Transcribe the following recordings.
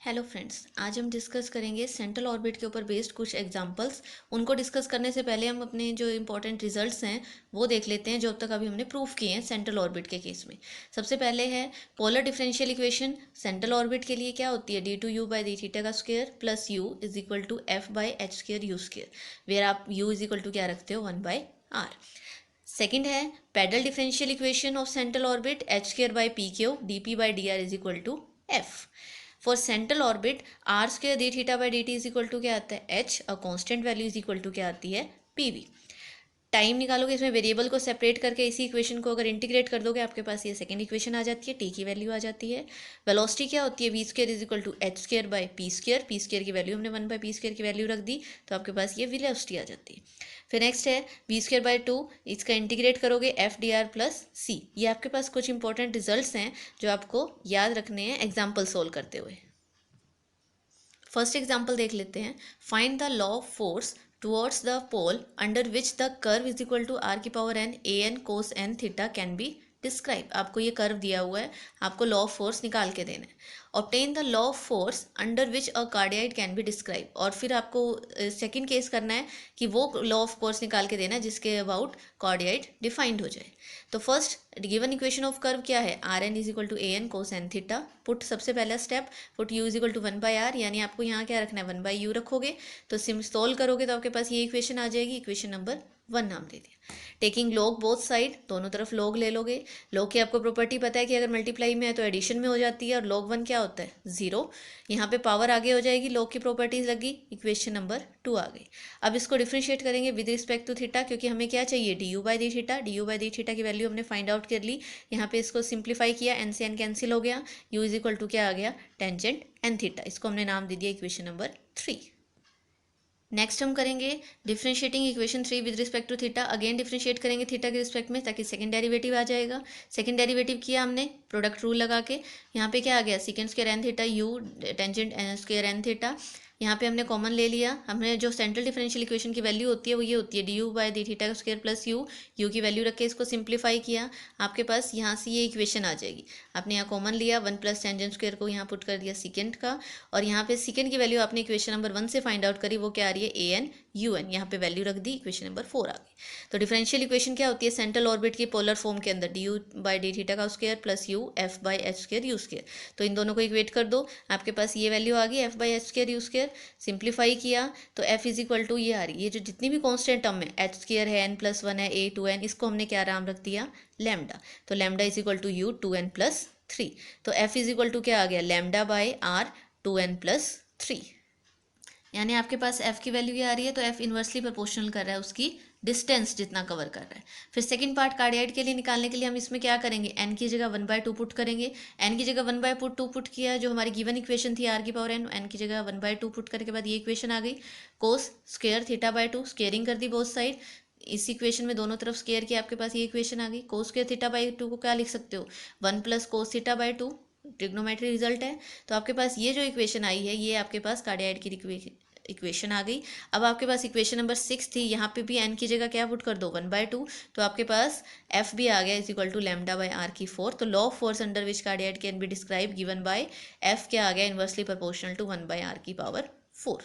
Hello friends, आज हम discuss करेंगे सेंट्रल ऑर्बिट के ऊपर बेस्ड कुछ एग्जांपल्स। उनको डिस्कस करने से पहले हम अपने जो इंपॉर्टेंट रिजल्ट्स हैं वो देख लेते हैं जो अब तक अभी हमने प्रूफ किए हैं सेंट्रल ऑर्बिट के केस में। सबसे पहले है polar differential equation. Central orbit के लिए क्या होती है, d two u by D theta का square plus u is equal to F by H square u square, where आप यू इज इक्वल टू क्या रखते हो, 1/r। सेकेंड है pedal differential equation of central orbit, h square by p cube d P by D R is equal to f. For central orbit r square D theta by D T is equal to क्या आता है, H, और constant value is equal to क्या आती है, P V. Time निकालोगे, इसमें variable को सेपरेट करके इसी इक्वेशन को अगर इंटीग्रेट कर दोगे आपके पास ये सेकंड इक्वेशन आ जाती है, टी की वैल्यू आ जाती है। वेलोसिटी क्या होती है, V square is equal to H square by P square, P square की वैल्यू हमने 1/p² की वैल्यू रख दी, तो आपके पास ये वेलोसिटी आ जाती है। फिर नेक्स्ट है वी स्क्र बाई 2, इसका इंटीग्रेट करोगे एफ डी आर प्लस सी। ये आपके पास कुछ इंपॉर्टेंट रिजल्ट्स हैं जो आपको याद रखने हैं एग्जाम्पल सोल्व करते हुए। फर्स्ट एग्जाम्पल देख लेते हैं। Find the law of force towards the pole under which the curve is equal to r की power n a N cos N theta can be describe. आपको ये कर्व दिया हुआ है, आपको लॉ ऑफ फोर्स निकाल के देना है। Obtain the law of force under which a cardioid can be describe, और फिर आपको सेकंड केस करना है कि वो लॉ ऑफ फोर्स निकाल के देना है जिसके अबाउट कार्डियाइड डिफाइंड हो जाए। तो first given equation of curve क्या है, R N is equal to A N cos N theta. Put सबसे पहला step, put U is equal to 1/r, यानी आपको यहाँ क्या रखना है, 1/u रखोगे। तो सिम सोल्व करोगे तो आपके पास ये इक्वेशन आ जाएगी, इक्वेशन नंबर 1 नाम दे दिया। टेकिंग लॉग बोथ साइड, दोनों तरफ लॉग ले लोगे। लॉग की आपको प्रॉपर्टी पता है कि अगर मल्टीप्लाई में है तो एडिशन में हो जाती है, और log 1 क्या होता है, 0। यहाँ पे पावर आगे हो जाएगी, लॉग की प्रॉपर्टीज लगी, इक्वेशन नंबर 2 आ गई। अब इसको डिफ्रेंशिएट करेंगे विद रिस्पेक्ट टू थीटा, क्योंकि हमें क्या चाहिए, D you by D theta. D you by D theta की वैल्यू हमने फाइंड आउट कर ली। यहाँ पे इसको सिंप्लीफाई किया, एन से एन कैंसिल हो गया, यू इज इक्वल टू क्या आ गया, टेंजेंट एन थीटा। इसको हमने नाम दे दिया इक्वेशन नंबर 3। नेक्स्ट हम करेंगे differentiating equation 3 with respect to theta. Again differentiate करेंगे थीटा के रिस्पेक्ट में, ताकि सेकंड डेरिवेटिव आ जाएगा। सेकंड डेरिवेटिव किया हमने प्रोडक्ट रूल लगा के, यहाँ पे क्या आ गया, second square N theta U tangent square N theta. यहाँ पे हमने कॉमन ले लिया। हमने जो सेंट्रल डिफरेंशियल इक्वेशन की वैल्यू होती है वो ये होती है, D you by D theta का स्क्वायर प्लस यू, यू की वैल्यू रख के इसको सिंप्लीफाई किया। आपके पास यहाँ से ये इक्वेशन आ जाएगी। आपने यहाँ कॉमन लिया, 1 प्लस टेंजेंट स्क्वायर को यहाँ पुट कर दिया सेकंड का, और यहाँ पे सेकंड की वैल्यू आपने इक्वेशन नंबर 1 से फाइंड आउट करी, वो क्या आ रही है, ए एन यू एन, यहाँ पे वैल्यू रख दी, इक्वेशन नंबर 4 आ गई। तो डिफरेंशियल इक्वेशन क्या होती है, सेंट्रल ऑर्बिट की पोलर फॉर्म के अंदर d you by D theta का square plus u f by H square u square. तो इन दोनों को इक्वेट कर दो, आपके पास ये वैल्यू आ गई, F by H square u square. Simplify किया तो एफ इज इक्वल टू ये आ रही है, ये जो जितनी भी कॉन्स्टेंट टर्म है, एच स्क्वायर है, एन प्लस 1 है, ए 2n, इसको हमने क्या नाम रख दिया, लैम्डा। तो lambda is equal to U 2n plus 3। तो एफ इज इक्वल टू क्या आ गया, lambda by are 2n plus 3। यानी आपके पास f की वैल्यू ये आ रही है, तो f इन्वर्सली प्रोपोर्शनल कर रहा है उसकी डिस्टेंस जितना कवर कर रहा है। फिर सेकंड पार्ट कार्डियाइड के लिए निकालने के लिए हम इसमें क्या करेंगे, n की जगह 1/2 पुट करेंगे। n की जगह 1/2 पुट किया, जो हमारी गिवन इक्वेशन थी r की पावर n, n की जगह 1/2 पुट करने के बाद ये इक्वेशन आ गई। Cos square theta by 2, squaring कर दी बोथ साइड। इस इक्वेशन में दोनों तरफ स्क्वायर किया, आपके पास ये इक्वेशन आ गई। कोस स्क्वायर थीटा बाई 2 को क्या लिख सकते हो, 1 plus cos theta by 2, trigonometry result है। तो आपके पास ये जो इक्वेशन आई है, ये आपके पास कार्डियाइड की इक्वेशन आ गई। अब आपके पास इक्वेशन नंबर 6 थी, यहाँ पे भी n की जगह क्या पुट कर दो, 1/2। तो आपके पास f भी आ गया is equal to lambda by r की 4। तो law of force under which cardioid can be describe given by f क्या आ गया, इन्वर्सली प्रोपोर्शनल टू 1/r की पावर 4।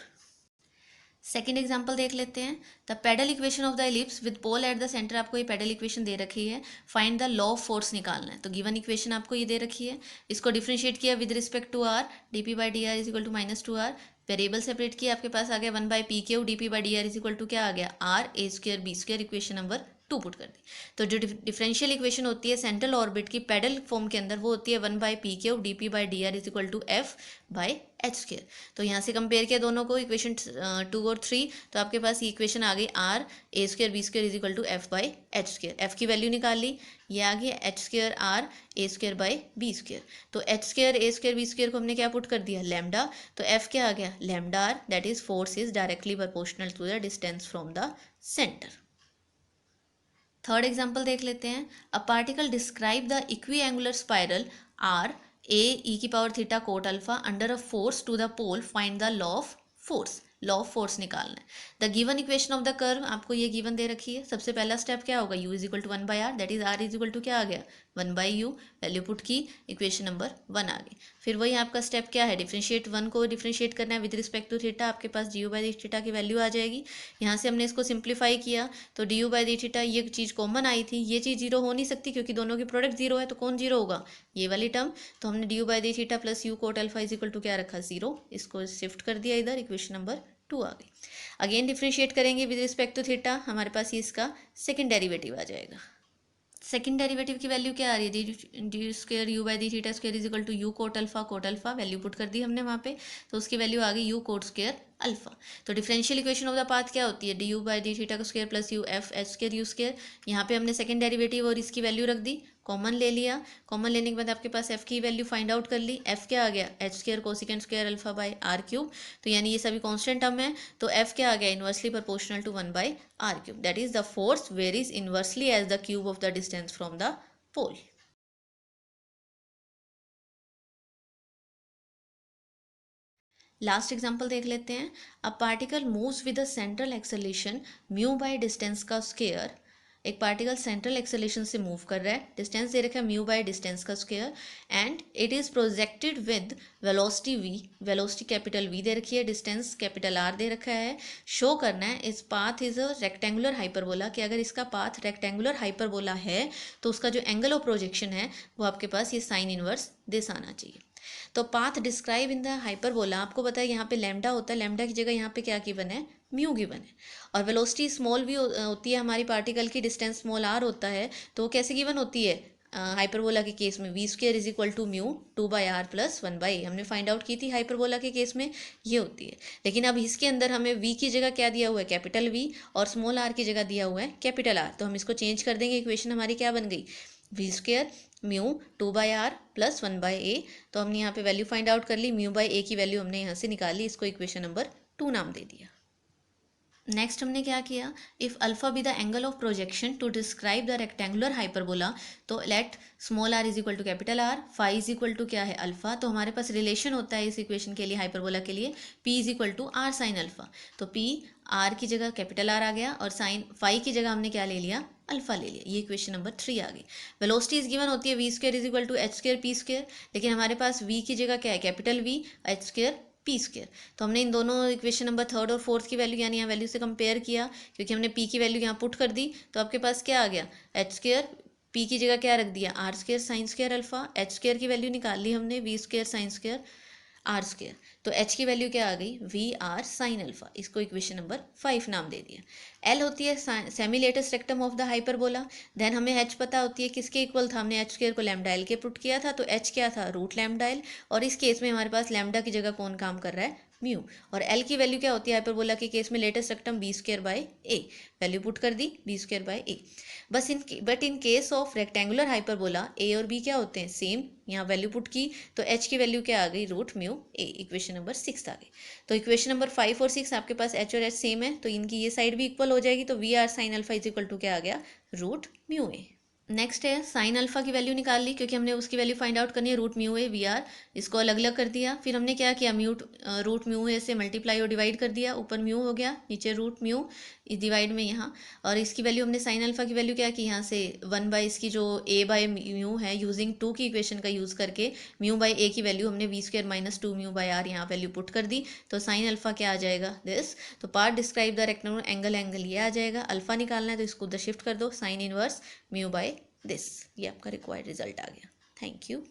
सेकेंड एग्जाम्पल देख लेते हैं। The pedal equation of the ellipse with pole at the centre, आपको ये पेडल इक्वेशन दे रखी है। Find the law of force निकालना है। तो गिवन इक्वेशन आपको ये दे रखी है, इसको डिफरेंशिएट किया with respect to R, D P by D R is equal to -2r। Variable separate किया, आपके पास आ गया 1/p/q, D P by D R is equal to क्या आ गया, R A square B square, equation number 2 put कर दी। तो जो डिफरेंशियल इक्वेशन होती है सेंट्रल ऑर्बिट की पेडल फॉर्म के अंदर, वो होती है 1/p/q D P by D R is equal to F by H square. तो यहाँ से कंपेयर किया दोनों को, इक्वेशन 2 और 3, तो आपके पास ये इक्वेशन आ गई, R A square B square is equal to F by H square. F की वैल्यू निकाल ली, ये आ गया H square R A square by B square. तो H square A square B square को हमने क्या पुट कर दिया, लैम्डा। तो एफ क्या आ गया, lambda r, that is force is directly proportional to the distance from the centre. Third example देख लेते हैं। A particle describe the equiangular spiral r a e की power theta cot alpha under a force to the pole, find the law of force. Law of force निकालना है। The given equation of the curve, आपको ये given दे रखी है। सबसे पहला step क्या होगा, u is equal to 1/r, that is r is equal to क्या आ गया 1/u, वैल्यू पुट की, इक्वेशन नंबर 1 आ गई। फिर वही आपका स्टेप क्या है, डिफ्रेंशिएट 1 को डिफ्रेंशिएट करना है विद रिस्पेक्ट टू थीटा, आपके पास du/d की वैल्यू आ जाएगी। यहाँ से हमने इसको सिंप्लीफाई किया तो du/d ये चीज़ कॉमन आई थी, ये चीज़ जीरो हो नहीं सकती क्योंकि दोनों की प्रोडक्ट जीरो है, तो कौन जीरो होगा, ये वाली टर्म। तो हमने du/d plus u cot alpha is equal to क्या रखा 0, इसको शिफ्ट कर दिया इधर, इक्वेशन नंबर 2 आ गई। अगेन डिफ्रेंशिएट करेंगे विद रिस्पेक्ट टू थीटा, हमारे पास ये इसका सेकंड डेरिवेटिव आ जाएगा। सेकंड डेरिवेटिव की वैल्यू क्या आ रही है, D square U by D theta square is equal to U cot alpha value put कर दी हमने वहाँ पे, तो उसकी वैल्यू आ गई यू कोट स्क्वायर अल्फा। तो differential equation of the path क्या होती है, D you by D theta का square plus u f h square u square. यहाँ पे हमने सेकंड डेरिवेटिव और इसकी वैल्यू रख दी, कॉमन ले लिया। कॉमन लेने के बाद आपके पास एफ की वैल्यू फाइंड आउट कर ली, एफ क्या आ गया H square cosecant square alpha by R cube. तो यानी ये सभी कॉन्स्टेंट टर्म है, तो एफ क्या आ गया inversely proportional to 1 by R cube, that is the force varies inversely as the cube of the distance from the pole. Last example देख लेते हैं। A particle moves with a central acceleration mu by distance का square. एक particle central acceleration से move कर रहा है, distance दे रखा है म्यू बाय डिस्टेंस का square, and it is projected with velocity v, velocity capital v दे रखी है, डिस्टेंस कैपिटल r दे रखा है। शो करना है इस path is a rectangular hyperbola, कि अगर इसका पाथ रेक्टेंगुलर हाइपरबोला है तो उसका जो एंगल ऑफ प्रोजेक्शन है वो आपके पास ये साइन इनवर्स दिस आना चाहिए। तो path describe in the hyperbola, आपको पता है यहाँ पे लैम्डा होता है, लैम्डा की जगह यहाँ पे क्या गिवन है म्यू गिवन है, और वेलोसिटी स्मॉल भी होती है हमारी पार्टिकल की, डिस्टेंस स्मॉल आर होता है, तो वो कैसे गिवन होती है हाइपरबोला के केस में, V square is equal to mu 2/r plus 1/a हमने फाइंड आउट की थी हाइपरबोला के केस में, ये होती है। लेकिन अब इसके अंदर हमें v की जगह क्या दिया हुआ है कैपिटल v, और स्मॉल r की जगह दिया हुआ है कैपिटल r, तो हम इसको चेंज कर देंगे, इक्वेशन हमारी क्या बन गई we square mu 2/r plus 1/a। तो हमने यहाँ पे वैल्यू फाइंड आउट कर ली, म्यू बाई ए की वैल्यू हमने यहाँ से निकाली, इसको इक्वेशन नंबर 2 नाम दे दिया। नेक्स्ट हमने क्या किया, if alpha be the angle of projection to describe the rectangular hyperbola, तो let small r is equal to capital R, phi is equal to क्या है अल्फा, तो हमारे पास रिलेशन होता है इस इक्वेशन के लिए हाइपरबोला के लिए p is equal to r sine alpha, तो p r की जगह कैपिटल R आ गया और साइन फाई की जगह हमने क्या ले लिया अल्फा ले लिया, ये इक्वेशन नंबर 3 आ गई। वेलोसिटी इज गिवन होती है v square is equal to h square p square, लेकिन हमारे पास v की जगह क्या है capital V, h square p square, तो हमने इन दोनों इक्वेशन नंबर थर्ड और फोर्थ की वैल्यू यानी यहाँ वैल्यू से कंपेयर किया, क्योंकि हमने पी की वैल्यू यहाँ पुट कर दी, तो आपके पास क्या आ गया एच स्क्वायर, पी की जगह क्या रख दिया r square sine square alpha, h square की वैल्यू निकाल ली हमने v square sine square r square, तो एच की वैल्यू क्या आ गई वी आर साइन अल्फा, इसको इक्वेशन नंबर 5 नाम दे दिया। एल होती है semi latus rectum of the hyperbola, then हमें एच पता होती है किसके इक्वल था, हमने एच स्क्वायर को लैम्डा एल के पुट किया था, तो एच क्या था रूट लैम्डा एल, और इस केस में हमारे पास लैम्डा की जगह कौन काम कर रहा है म्यू, और एल की वैल्यू क्या होती है हाइपरबोला के केस में latus rectum b square by a, value put कर दी बी स्क्वायर बाय ए। बस in case of rectangular hyperbola a और बी क्या होते हैं सेम, यहाँ वैल्यू पुट की तो एच की वैल्यू क्या आ गई रूट म्यू ए, इक्वेशन नंबर 6 आ गई। तो इक्वेशन नंबर 5 और 6 आपके पास एच और एच सेम है, तो इनकी ये साइड भी इक्वल हो जाएगी, तो v r sine alpha is equal to क्या आ गया रूट म्यू ए। नेक्स्ट है साइन अल्फा की वैल्यू निकाल ली, क्योंकि हमने उसकी वैल्यू फाइंड आउट करनी है root mu a v r, इसको अलग अलग कर दिया, फिर हमने क्या किया रूट म्यू ए से मल्टीप्लाई और डिवाइड कर दिया, ऊपर म्यू हो गया नीचे रूट म्यू, इस डिवाइड में यहाँ, और इसकी वैल्यू हमने साइन अल्फा की वैल्यू क्या की यहाँ से 1 बाई इसकी जो ए बाय म्यू है यूजिंग 2 की इक्वेशन का यूज़ करके म्यू बाई ए की वैल्यू हमने v square minus 2 mu by r यहाँ वैल्यू पुट कर दी, तो साइन अल्फा क्या आ जाएगा दिस, तो part describe the rectangular angle ये आ जाएगा, अल्फा निकालना है तो इसको उधर शिफ्ट कर दो sine inverse mu by this, ये आपका रिक्वायर्ड रिजल्ट आ गया। Thank you.